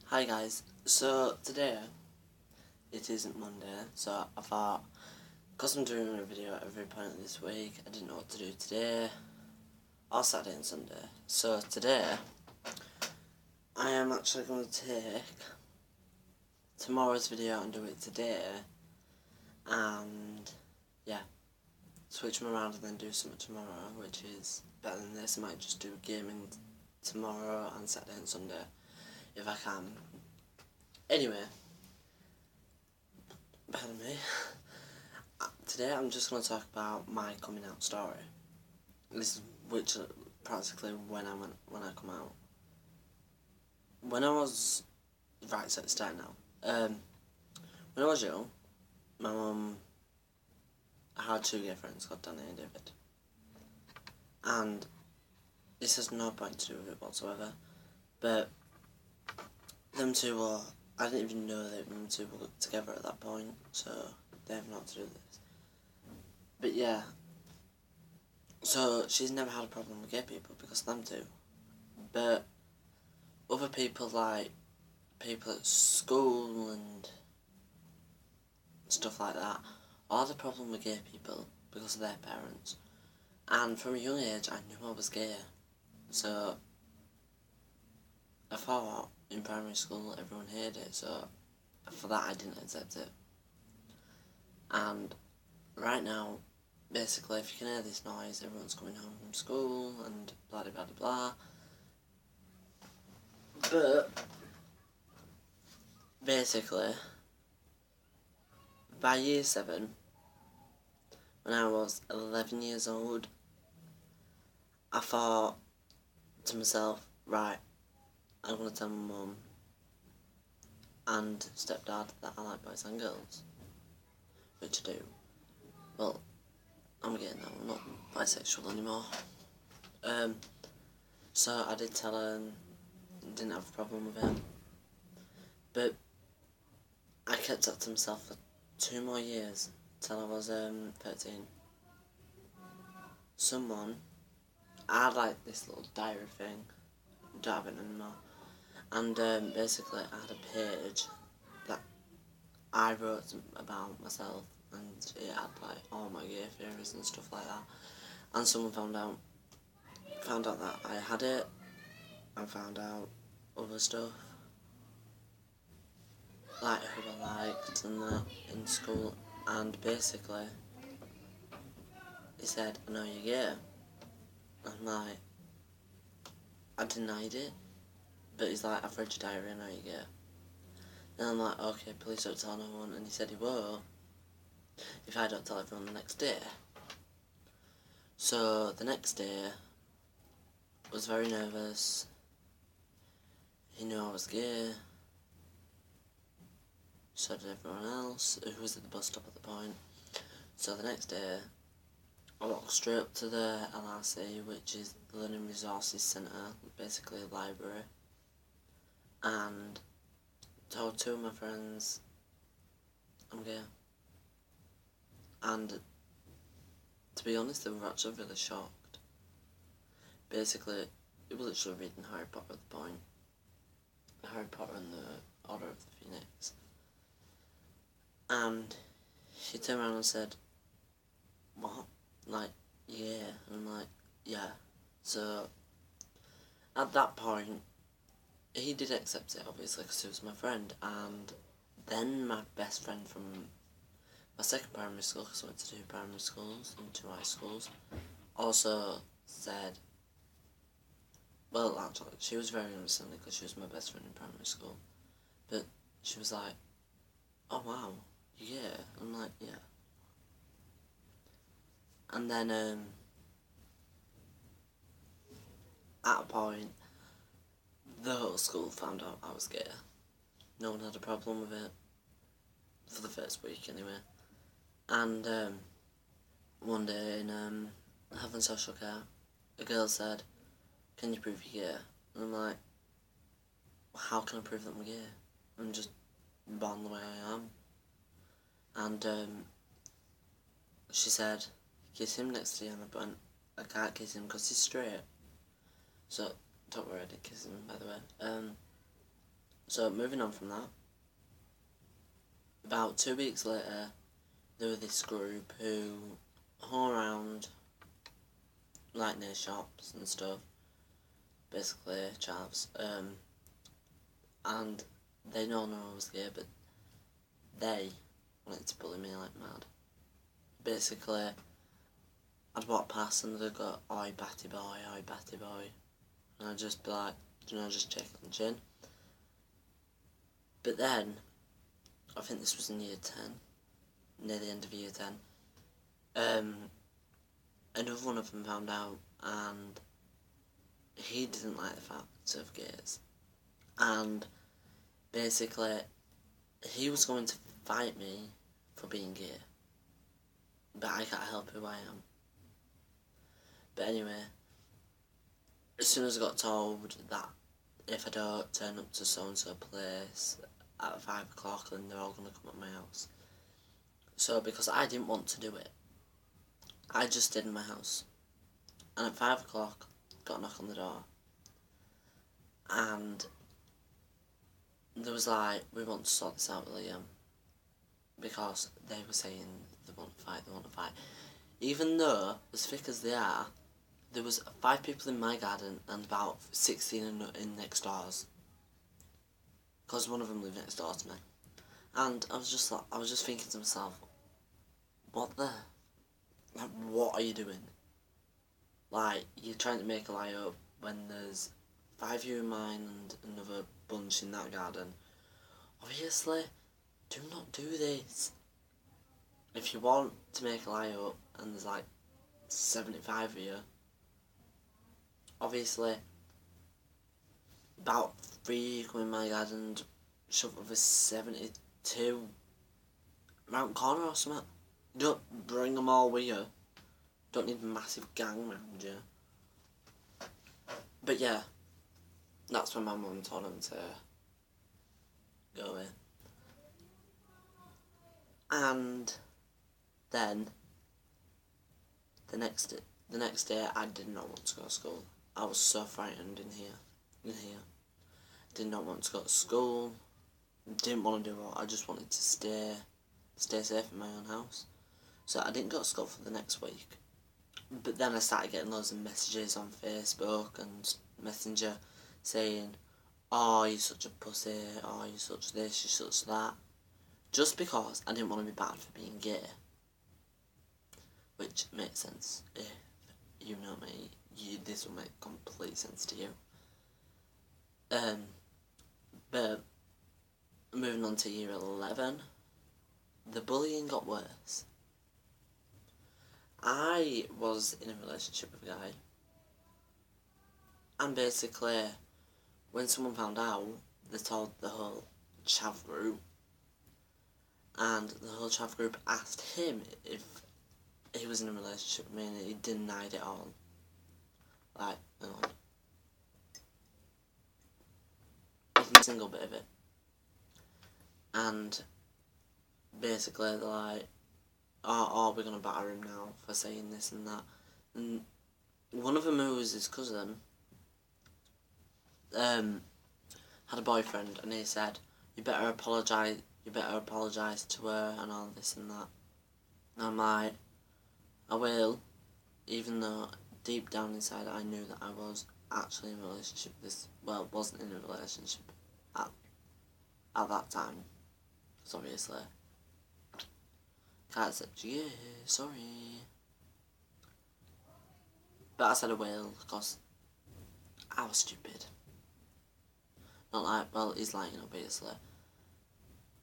Hi guys, so today it isn't Monday, so I thought, because I'm doing a video every point of this week, I didn't know what to do today, or Saturday and Sunday. So today, I am actually going to take tomorrow's video and do it today, and yeah, switch them around and then do something tomorrow, which is better than this. I might just do gaming tomorrow and Saturday and Sunday, if I can. Anyway, pardon me. Today I'm just going to talk about my coming out story. Which practically when I come out. When I was so it's starting now. When I was young, my mum had two gay friends called Danny and David, and this has no point to do with it whatsoever. But them two were, I didn't even know that them two were together at that point, so they have not to do this. But yeah, so she's never had a problem with gay people because of them two. But other people, like people at school and stuff like that, all the problem with gay people because of their parents. And from a young age, I knew I was gay. So I thought in primary school everyone hated it, so for that I didn't accept it. And right now, basically, if you can hear this noise, everyone's coming home from school and blah blah blah blah. But basically, by year 7, when I was 11 years old, I thought to myself, right, I'm going to tell my mum and stepdad that I like boys and girls, which I do. Well, I'm gay now, I'm not bisexual anymore. So I did tell her and didn't have a problem with it. But I kept that to myself for 2 more years, till I was 13. I had like this little diary thing, don't have it anymore, and basically I had a page that I wrote about myself, and it had like all my gay theories and stuff like that, and someone found out that I had it, and found out other stuff, like who I liked and that in school, and basically he said, I know you're gay. I'm like, I denied it, but he's like, I've read your diary, I know you're gay. And I'm like, okay, please don't tell no one, and he said he will, if I don't tell everyone the next day. So the next day, I was very nervous. He knew I was gay, so did everyone else who was at the bus stop at the point. So the next day, I walked straight up to the LRC, which is the Learning Resources Centre, basically a library, and told 2 of my friends I'm gay. And to be honest, they were actually really shocked. Basically, it was literally reading Harry Potter at the point. Harry Potter and the Order of the Phoenix. And she turned around and said, what? Like, yeah. And I'm like, yeah. So, at that point, he did accept it, obviously, because he was my friend. And then my best friend from my second primary school, because I went to 2 primary schools and 2 high schools, also said, well, actually, she was very understanding because she was my best friend in primary school. But she was like, oh wow, yeah. I'm like, yeah. And then, at a point, the whole school found out I was gay. No one had a problem with it, for the first week anyway. And one day in having social care, a girl said, can you prove you're gay? And I'm like, how can I prove that I'm gay? I'm just born the way I am. And she said, kiss him next to you, and I went, I can't kiss him because he's straight. So, don't worry, I didn't kiss him, by the way. So moving on from that, about 2 weeks later, there were this group who hung around, like near shops and stuff, basically chavs, and they know I was gay, but they wanted to bully me like mad. Basically, I'd walk past and they'd go, oi batty boy, and I'd just be like, just check on the chin. But then, I think this was in year 10, near the end of year 10, another one of them found out, and he didn't like the fact of gays, and basically, he was going to fight me for being gay, but I can't help who I am. But anyway, as soon as I got told that if I don't turn up to so-and-so place at 5 o'clock, then they're all going to come at my house. So because I didn't want to do it, I just stayed in my house. And at 5 o'clock, got a knock on the door. And there was like, we want to sort this out with Liam. Because they were saying they want to fight. Even though, as thick as they are, there was 5 people in my garden and about 16 in next doors. Because one of them lived next door to me. And I was just thinking to myself, what are you doing? Like, you're trying to make a lie up when there's 5 of you in mine and another bunch in that garden. Obviously, do not do this. If you want to make a lie up and there's like 75 of you, obviously, about 3 come in my garden and shove over 72 round corner or something. Don't bring them all with you. Don't need a massive gang around you. But yeah, that's when my mum told him to go away. And then the next day I did not want to go to school. I was so frightened in here. Did not want to go to school. Didn't want to do it. I just wanted to stay safe in my own house. So I didn't go to school for the next week. But then I started getting loads of messages on Facebook and Messenger saying, oh, you're such a pussy, oh, you're such this, you're such that. Just because I didn't want to be bad for being gay. Which makes sense. If you know me, this will make complete sense to you. But moving on to year 11, the bullying got worse. I was in a relationship with a guy, and basically, when someone found out, they told the whole chav group, and the whole chav group asked him if he was in a relationship with me, and he denied it all. Like, hang on. Even a single bit of it. And basically, they're like, oh, we're gonna batter him now for saying this and that. And one of them, who was his cousin, had a boyfriend, and he said, you better apologise to her and all this and that. And I'm like, I will, even though deep down inside I knew that I was actually in a relationship wasn't in a relationship at that time. Because obviously, Kat said, yeah, sorry. But I said I will, because I was stupid. Not like, well, he's lying, obviously.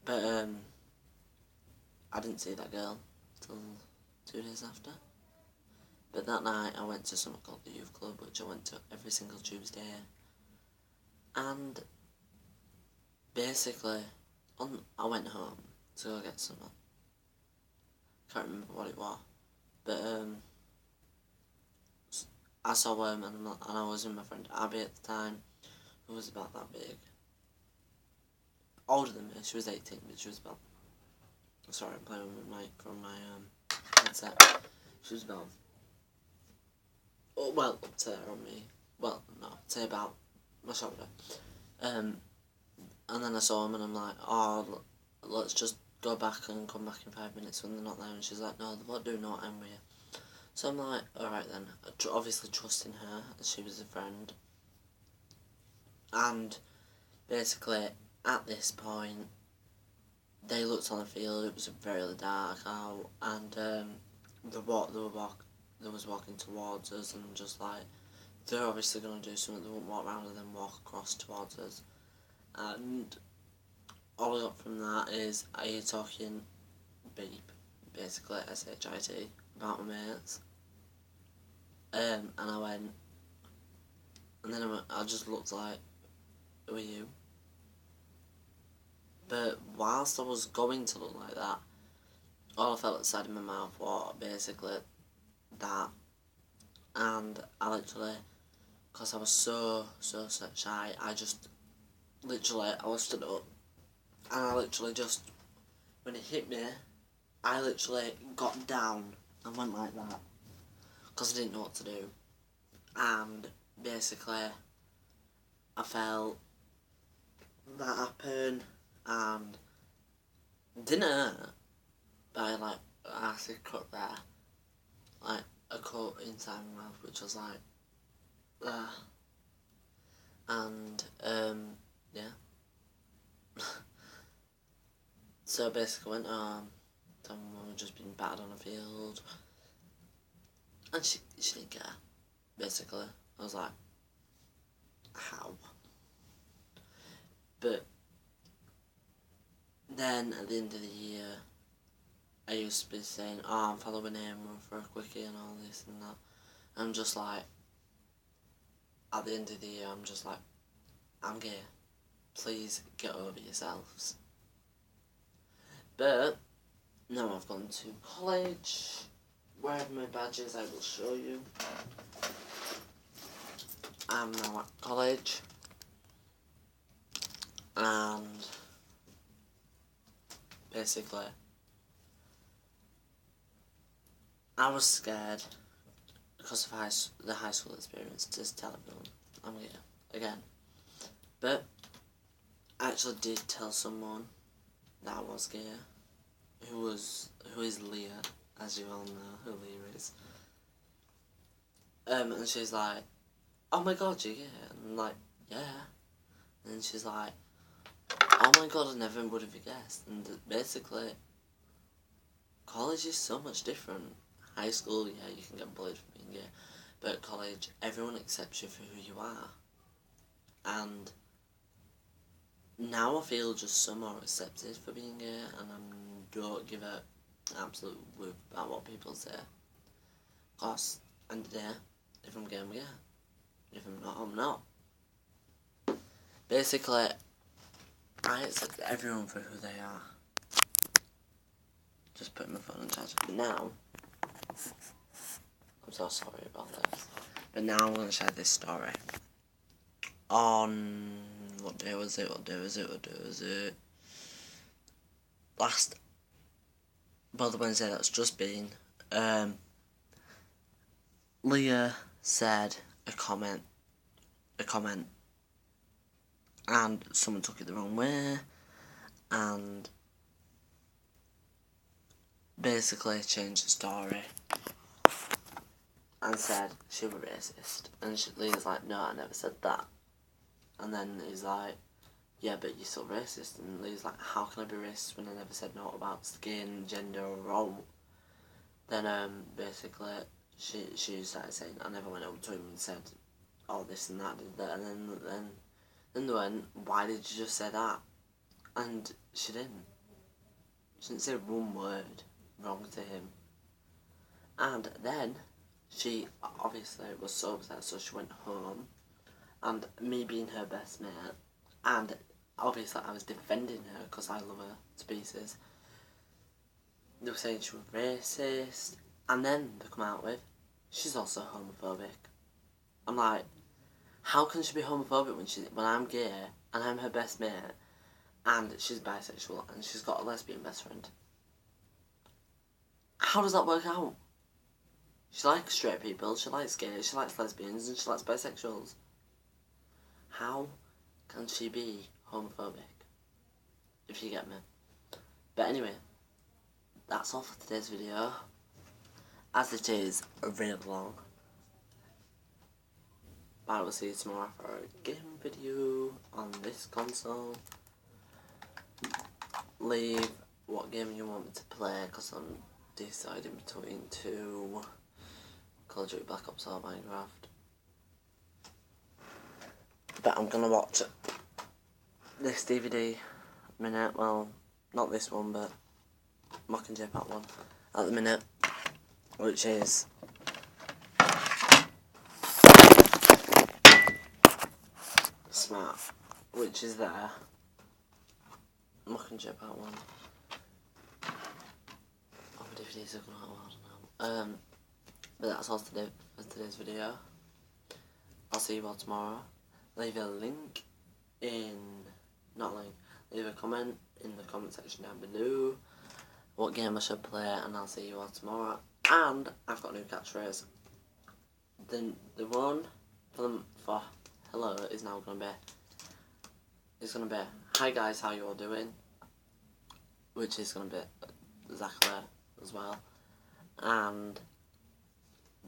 But, I didn't see that girl till 2 days after. But that night, I went to something called the Youth Club, which I went to every single Tuesday. And, basically, I went home to go get something. Can't remember what it was. But, I saw him, and I was with my friend Abby at the time, who was about that big. Older than me, she was 18, but she was about... Sorry, I'm playing with my mic from my headset. She was about... Oh, well, up to there on me. Well, no, I'd say about my shoulder. And then I saw him and I'm like, oh, let's just go back and come back in 5 minutes when they're not there. And she's like, no, they won't do no, I'm with you. So I'm like, alright then, obviously trusting her, as she was a friend. And basically, at this point, they looked on the field, it was very dark out, and they was walking towards us, and just like, they're obviously going to do something, they won't walk around and then walk across towards us. And all I got from that is, are you talking beep, basically, S-H-I-T, about my mates? And I went, and then I just looked like, who are you? But whilst I was going to look like that, all I felt inside of my mouth was basically that. And I literally, because I was so shy, I just, literally, I was stood up. And I literally just, when it hit me, I literally got down and went like that. Because I didn't know what to do. And basically, I felt that happen, and it didn't hurt, but I like an acid cut there, like a cut inside my mouth, which was like there, and yeah. So basically I went home, then mum had just been battered on the field, and she didn't care, basically. I was like, how? But then at the end of the year, I used to be saying, oh, I'm following him for a quickie and all this and that. I'm just like, at the end of the year, I'm just like, I'm gay. Please get over yourselves. But now I've gone to college. Where are my badges? I will show you. I'm now at college. And basically, I was scared because of the high school experience to tell everyone I'm gay again. But I actually did tell someone that I was gay, who is Leah, as you all know who Leah is. And she's like, oh my god, you're gay? And I'm like, yeah. And she's like, oh my god, I never would have guessed. And basically, college is so much different. High school, yeah, you can get bullied for being gay. But at college, everyone accepts you for who you are. And now I feel just so more accepted for being gay, and I don't give a absolute whoop about what people say. Cause, and yeah, if I'm gay, I'm gay. If I'm not, I'm not. Basically, I accept everyone for who they are. Just putting my phone on charge. Now, I'm so sorry about this. But now I'm going to share this story. On, what day was it? The Wednesday that's just been, Leah said a comment, and someone took it the wrong way, and basically changed the story and said she was racist. And Leah's like, no, I never said that. And then he's like, yeah, but you're still racist. And Leah's like, how can I be racist when I never said no about skin, gender, or role? Then basically she started saying, I never went up to him and said all this and that, and then they went, why did you just say that? And she didn't. She didn't say one word wrong to him. And then she obviously was so upset, so she went home. And me being her best mate, and obviously I was defending her because I love her to pieces. They were saying she was racist, and then they come out with, she's also homophobic. I'm like, how can she be homophobic when I'm gay and I'm her best mate, and she's bisexual and she's got a lesbian best friend? How does that work out? She likes straight people, she likes gays, she likes lesbians, and she likes bisexuals. How can she be homophobic, if you get me. But anyway, that's all for today's video, as it is really long. I will see you tomorrow for a game video on this console. Leave what game you want me to play, because I'm deciding between two: Call of Duty Black Ops or Minecraft. But I'm gonna watch this DVD minute, well, not this one, but Mockingjay Part 1 at the minute, which is Smart, which is there. Mockingjay Part 1. Oh, my DVDs are going out, I don't know. But that's all today for today's video. I'll see you all tomorrow. Leave a link in, leave a comment in the comment section down below what game I should play, and I'll see you all tomorrow. And I've got a new catchphrase. The one for hello is now gonna be, hi guys, how you all doing? Which is gonna be Zachary as well. And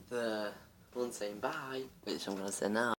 the one saying bye, which I'm gonna say now.